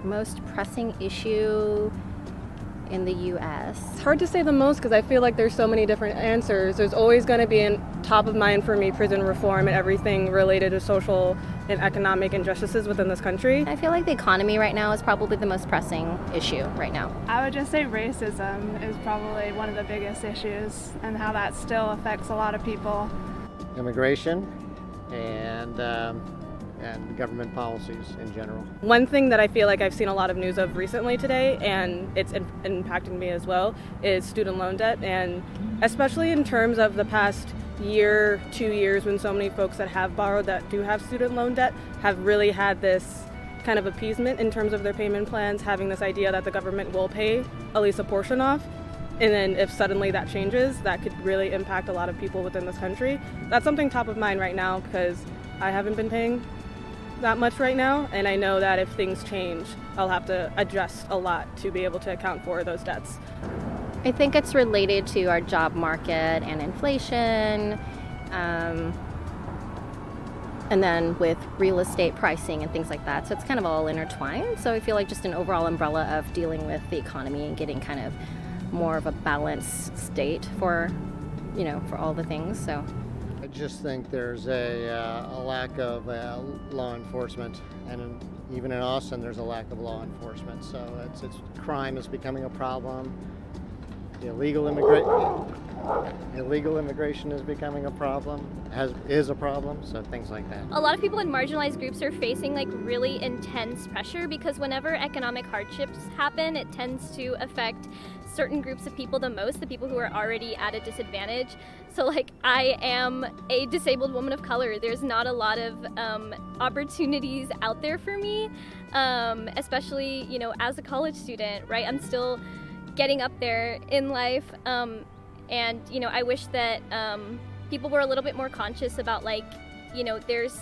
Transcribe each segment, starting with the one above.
The most pressing issue in the U.S. It's hard to say the most because I feel like there's so many different answers. There's always going to be in top of mind for me prison reform and everything related to social and economic injustices within this country. I feel like the economy right now is probably the most pressing issue right now. I would just say racism is probably one of the biggest issues and how that still affects a lot of people. Immigration and government policies in general. One thing that I feel like I've seen a lot of news of recently today, and it's impacting me as well, is student loan debt. And especially in terms of the past year, 2 years, when so many folks that have borrowed that do have student loan debt have really had this kind of appeasement in terms of their payment plans, having this idea that the government will pay at least a portion off. And then if suddenly that changes, that could really impact a lot of people within this country. That's something top of mind right now because I haven't been paying that much right now, and I know that if things change, I'll have to adjust a lot to be able to account for those debts. I think it's related to our job market and inflation, and then with real estate pricing and things like that. So it's kind of all intertwined. So I feel like just an overall umbrella of dealing with the economy and getting kind of more of a balanced state for all the things. So I just think there's a lack of law enforcement, and even in Austin there's a lack of law enforcement. So it's crime is becoming a problem. Illegal immigration is becoming a problem, is a problem, so things like that. A lot of people in marginalized groups are facing really intense pressure because whenever economic hardships happen, it tends to affect certain groups of people the most, the people who are already at a disadvantage. So I am a disabled woman of color. There's not a lot of opportunities out there for me, especially, as a college student, right? I'm still getting up there in life, and I wish that people were a little bit more conscious about there's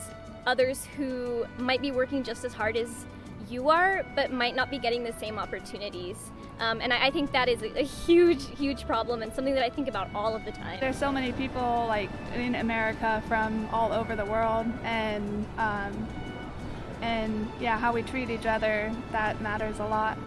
others who might be working just as hard as you are but might not be getting the same opportunities, and I think that is a huge problem and something that I think about all of the time. There's so many people in America from all over the world, and how we treat each other, that matters a lot.